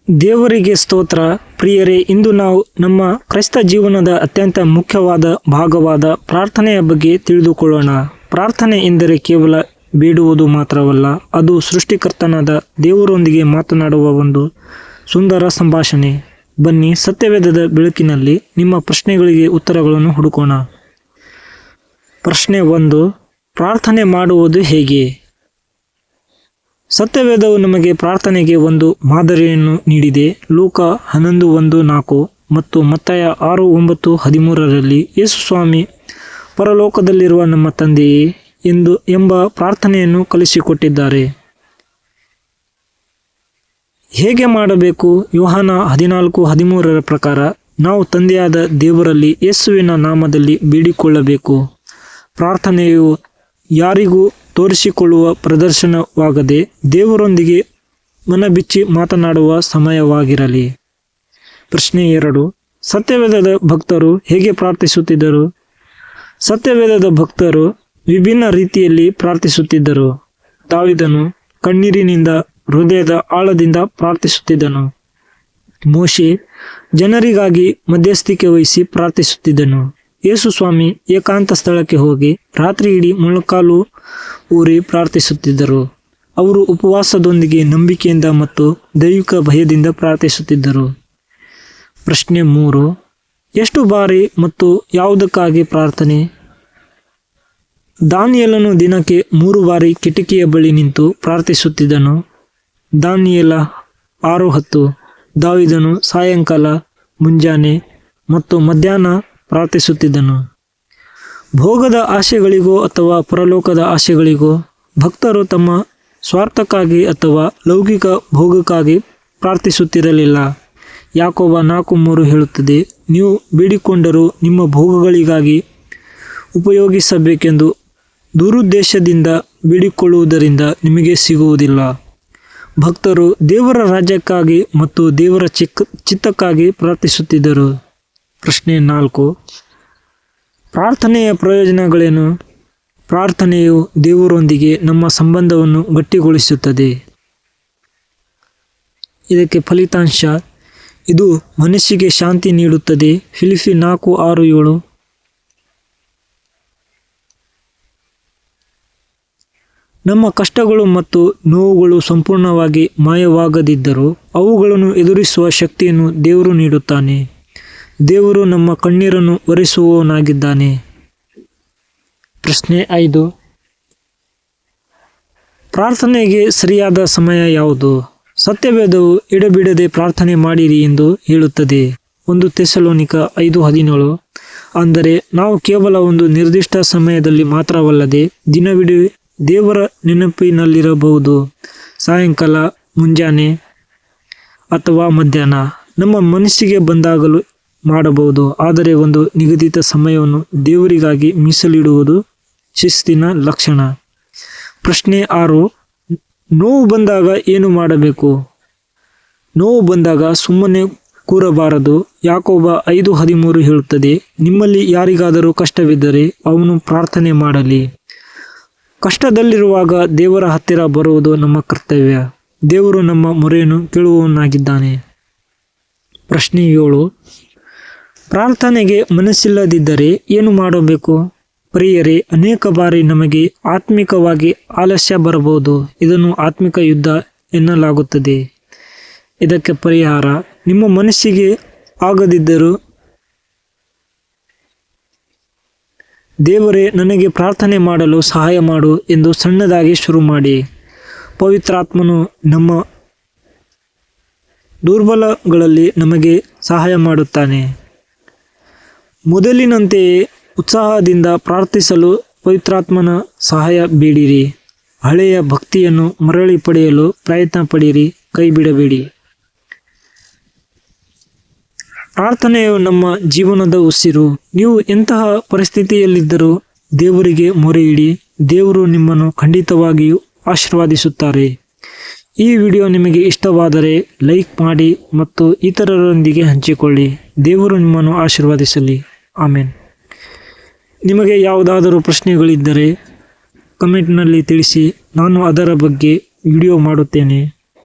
ದೇವರಿಗೆ ಸ್ತೋತ್ರ. ಪ್ರಿಯರೇ, ಇಂದು ನಾವು ನಮ್ಮ ಕ್ರೈಸ್ತ ಜೀವನದ ಅತ್ಯಂತ ಮುಖ್ಯವಾದ ಭಾಗವಾದ ಪ್ರಾರ್ಥನೆಯ ಬಗ್ಗೆ ತಿಳಿದುಕೊಳ್ಳೋಣ. ಪ್ರಾರ್ಥನೆ ಎಂದರೆ ಕೇವಲ ಬೇಡುವುದು ಮಾತ್ರವಲ್ಲ, ಅದು ಸೃಷ್ಟಿಕರ್ತನಾದ ದೇವರೊಂದಿಗೆ ಮಾತನಾಡುವ ಒಂದು ಸುಂದರ ಸಂಭಾಷಣೆ. ಬನ್ನಿ, ಸತ್ಯವೇದದ ಬೆಳಕಿನಲ್ಲಿ ನಿಮ್ಮ ಪ್ರಶ್ನೆಗಳಿಗೆ ಉತ್ತರಗಳನ್ನು ಹುಡುಕೋಣ. ಪ್ರಶ್ನೆ 1, ಪ್ರಾರ್ಥನೆ ಮಾಡುವುದು ಹೇಗೆ? ಸತ್ಯವೇದವು ನಮಗೆ ಪ್ರಾರ್ಥನೆಗೆ ಒಂದು ಮಾದರಿಯನ್ನು ನೀಡಿದೆ. ಲೂಕ 11:1-4 ಮತ್ತು ಮತ್ತಾಯ 6:9-13ರಲ್ಲಿ ಯೇಸು ಸ್ವಾಮಿ ಪರಲೋಕದಲ್ಲಿರುವ ನಮ್ಮ ತಂದೆಯೇ ಎಂಬ ಪ್ರಾರ್ಥನೆಯನ್ನು ಕಲಿಸಿಕೊಟ್ಟಿದ್ದಾರೆ. ಹೇಗೆ ಮಾಡಬೇಕು? ಯೋಹಾನ 14:13 ಪ್ರಕಾರ ನಾವು ತಂದೆಯಾದ ದೇವರಲ್ಲಿ ಯೇಸುವಿನ ನಾಮದಲ್ಲಿ ಬೇಡಿಕೊಳ್ಳಬೇಕು. ಪ್ರಾರ್ಥನೆಯು ಯಾರಿಗೂ ತೋರಿಸಿಕೊಳ್ಳುವ ಪ್ರದರ್ಶನವಾಗದೆ ದೇವರೊಂದಿಗೆ ಮನಬಿಚ್ಚಿ ಮಾತನಾಡುವ ಸಮಯವಾಗಿರಲಿ. ಪ್ರಶ್ನೆ 2, ಸತ್ಯವೇದದ ಭಕ್ತರು ಹೇಗೆ ಪ್ರಾರ್ಥಿಸುತ್ತಿದ್ದರು? ಸತ್ಯವೇದದ ಭಕ್ತರು ವಿಭಿನ್ನ ರೀತಿಯಲ್ಲಿ ಪ್ರಾರ್ಥಿಸುತ್ತಿದ್ದರು. ದಾವೀದನು ಕಣ್ಣೀರಿನಿಂದ ಹೃದಯದ ಆಳದಿಂದ ಪ್ರಾರ್ಥಿಸುತ್ತಿದ್ದನು. ಮೋಶೆ ಜನರಿಗಾಗಿ ಮಧ್ಯಸ್ಥಿಕೆ ವಹಿಸಿ ಪ್ರಾರ್ಥಿಸುತ್ತಿದ್ದನು. ಯೇಸು ಸ್ವಾಮಿ ಏಕಾಂತ ಸ್ಥಳಕ್ಕೆ ಹೋಗಿ ರಾತ್ರಿ ಇಡೀ ಮೊಣಕಾಲು ಊರಿ ಪ್ರಾರ್ಥಿಸುತ್ತಿದ್ದರು. ಅವರು ಉಪವಾಸದೊಂದಿಗೆ ನಂಬಿಕೆಯಿಂದ ಮತ್ತು ದೈವಿಕ ಭಯದಿಂದ ಪ್ರಾರ್ಥಿಸುತ್ತಿದ್ದರು. ಪ್ರಶ್ನೆ 3, ಎಷ್ಟು ಬಾರಿ ಮತ್ತು ಯಾವುದಕ್ಕಾಗಿ ಪ್ರಾರ್ಥನೆ? ದಾನಿಯೇಲನು ದಿನಕ್ಕೆ 3 ಬಾರಿ ಕಿಟಕಿಯ ಬಳಿ ನಿಂತು ಪ್ರಾರ್ಥಿಸುತ್ತಿದ್ದನು. ದಾನಿಯೇಲ 6:10. ದಾವೀದನು ಸಾಯಂಕಾಲ, ಮುಂಜಾನೆ ಮತ್ತು ಮಧ್ಯಾಹ್ನ ಪ್ರಾರ್ಥಿಸುತ್ತಿದ್ದನು. ಭೋಗದ ಆಶೆಗಳಿಗೋ ಅಥವಾ ಪರಲೋಕದ ಆಶೆಗಳಿಗೋ ಭಕ್ತರು ತಮ್ಮ ಸ್ವಾರ್ಥಕ್ಕಾಗಿ ಅಥವಾ ಲೌಕಿಕ ಭೋಗಕ್ಕಾಗಿ ಪ್ರಾರ್ಥಿಸುತ್ತಿರಲಿಲ್ಲ. ಯಾಕೋಬ 4:3 ಹೇಳುತ್ತದೆ, ನೀವು ಬೇಡಿಕೊಂಡರೂ ನಿಮ್ಮ ಭೋಗಗಳಿಗಾಗಿ ಉಪಯೋಗಿಸಬೇಕೆಂದು ದುರುದ್ದೇಶದಿಂದ ಬೇಡಿಕೊಳ್ಳುವುದರಿಂದ ನಿಮಗೆ ಸಿಗುವುದಿಲ್ಲ. ಭಕ್ತರು ದೇವರ ರಾಜ್ಯಕ್ಕಾಗಿ ಮತ್ತು ದೇವರ ಚಿತ್ತಕ್ಕಾಗಿ ಪ್ರಾರ್ಥಿಸುತ್ತಿದ್ದರು. ಪ್ರಶ್ನೆ 4, ಪ್ರಾರ್ಥನೆಯ ಪ್ರಯೋಜನಗಳೇನು? ಪ್ರಾರ್ಥನೆಯು ದೇವರೊಂದಿಗೆ ನಮ್ಮ ಸಂಬಂಧವನ್ನು ಗಟ್ಟಿಗೊಳಿಸುತ್ತದೆ. ಇದಕ್ಕೆ ಫಲಿತಾಂಶ, ಇದು ಮನಸ್ಸಿಗೆ ಶಾಂತಿ ನೀಡುತ್ತದೆ. ಫಿಲಿಪ್ಪಿ 4:6-7. ನಮ್ಮ ಕಷ್ಟಗಳು ಮತ್ತು ನೋವುಗಳು ಸಂಪೂರ್ಣವಾಗಿ ಮಾಯವಾಗದಿದ್ದರೂ ಅವುಗಳನ್ನು ಎದುರಿಸುವ ಶಕ್ತಿಯನ್ನು ದೇವರು ನೀಡುತ್ತಾನೆ. ದೇವರು ನಮ್ಮ ಕಣ್ಣೀರನ್ನು ಒರೆಸುವವನಾಗಿದ್ದಾನೆ. ಪ್ರಶ್ನೆ 5, ಪ್ರಾರ್ಥನೆಗೆ ಸರಿಯಾದ ಸಮಯ ಯಾವುದು? ಸತ್ಯವೇದವು ಎಡೆಬಿಡದೆ ಪ್ರಾರ್ಥನೆ ಮಾಡಿರಿ ಎಂದು ಹೇಳುತ್ತದೆ. 1 ಥೆಸಲೋನಿಕ 5:17. ಅಂದರೆ ನಾವು ಕೇವಲ ಒಂದು ನಿರ್ದಿಷ್ಟ ಸಮಯದಲ್ಲಿ ಮಾತ್ರವಲ್ಲದೆ ದಿನವಿಡೀ ದೇವರ ನೆನಪಿನಲ್ಲಿರಬಹುದು. ಸಾಯಂಕಾಲ, ಮುಂಜಾನೆ ಅಥವಾ ಮಧ್ಯಾಹ್ನ ನಮ್ಮ ಮನಸ್ಸಿಗೆ ಬಂದಾಗಲೂ ಮಾಡಬಹುದು. ಆದರೆ ಒಂದು ನಿಗದಿತ ಸಮಯವನ್ನು ದೇವರಿಗಾಗಿ ಮೀಸಲಿಡುವುದು ಶಿಸ್ತಿನ ಲಕ್ಷಣ. ಪ್ರಶ್ನೆ 6, ನೋವು ಬಂದಾಗ ಏನು ಮಾಡಬೇಕು? ನೋವು ಬಂದಾಗ ಸುಮ್ಮನೆ ಕೂರಬಾರದು. ಯಾಕೋಬ 5:13 ಹೇಳುತ್ತದೆ, ನಿಮ್ಮಲ್ಲಿ ಯಾರಿಗಾದರೂ ಕಷ್ಟವಿದ್ದರೆ ಅವನು ಪ್ರಾರ್ಥನೆ ಮಾಡಲಿ. ಕಷ್ಟದಲ್ಲಿರುವಾಗ ದೇವರ ಹತ್ತಿರ ಬರುವುದು ನಮ್ಮ ಕರ್ತವ್ಯ. ದೇವರು ನಮ್ಮ ಮೊರೆಯನ್ನು ಕೇಳುವವನಾಗಿದ್ದಾನೆ. ಪ್ರಶ್ನೆ 7, ಪ್ರಾರ್ಥನೆಗೆ ಮನಸ್ಸಿಲ್ಲದಿದ್ದರೆ ಏನು ಮಾಡಬೇಕು? ಪ್ರಿಯರೇ, ಅನೇಕ ಬಾರಿ ನಮಗೆ ಆತ್ಮಿಕವಾಗಿ ಆಲಸ್ಯ ಬರಬಹುದು. ಇದನ್ನು ಆತ್ಮಿಕ ಯುದ್ಧ ಎನ್ನಲಾಗುತ್ತದೆ. ಇದಕ್ಕೆ ಪರಿಹಾರ, ನಿಮ್ಮ ಮನಸ್ಸಿಗೆ ಆಗದಿದ್ದರೂ ದೇವರೇ ನನಗೆ ಪ್ರಾರ್ಥನೆ ಮಾಡಲು ಸಹಾಯ ಮಾಡು ಎಂದು ಸಣ್ಣದಾಗಿ ಶುರು ಮಾಡಿ. ಪವಿತ್ರಾತ್ಮನು ನಮ್ಮ ದುರ್ಬಲಗಳಲ್ಲಿ ನಮಗೆ ಸಹಾಯ ಮಾಡುತ್ತಾನೆ. ಮೊದಲಿನಂತೆಯೇ ಉತ್ಸಾಹದಿಂದ ಪ್ರಾರ್ಥಿಸಲು ಪವಿತ್ರಾತ್ಮನ ಸಹಾಯ ಬೇಡಿರಿ. ಹಳೆಯ ಭಕ್ತಿಯನ್ನು ಮರಳಿ ಪಡೆಯಲು ಪ್ರಯತ್ನ ಪಡಿರಿ, ಕೈ ಬಿಡಬೇಡಿ. ಪ್ರಾರ್ಥನೆಯು ನಮ್ಮ ಜೀವನದ ಉಸಿರು. ನೀವು ಎಂತಹ ಪರಿಸ್ಥಿತಿಯಲ್ಲಿದ್ದರೂ ದೇವರಿಗೆ ಮೊರೆಯಿಡಿ. ದೇವರು ನಿಮ್ಮನ್ನು ಖಂಡಿತವಾಗಿಯೂ ಆಶೀರ್ವದಿಸುತ್ತಾರೆ. ಈ ವಿಡಿಯೋ ನಿಮಗೆ ಇಷ್ಟವಾದರೆ ಲೈಕ್ ಮಾಡಿ ಮತ್ತು ಇತರರೊಂದಿಗೆ ಹಂಚಿಕೊಳ್ಳಿ. ದೇವರು ನಿಮ್ಮನ್ನು ಆಶೀರ್ವದಿಸಲಿ. ಆಮೆನ್. ನಿಮಗೆ ಯಾವುದಾದರೂ ಪ್ರಶ್ನೆಗಳಿದ್ದರೆ ಕಮೆಂಟ್ನಲ್ಲಿ ತಿಳಿಸಿ, ನಾನು ಅದರ ಬಗ್ಗೆ ವಿಡಿಯೋ ಮಾಡುತ್ತೇನೆ.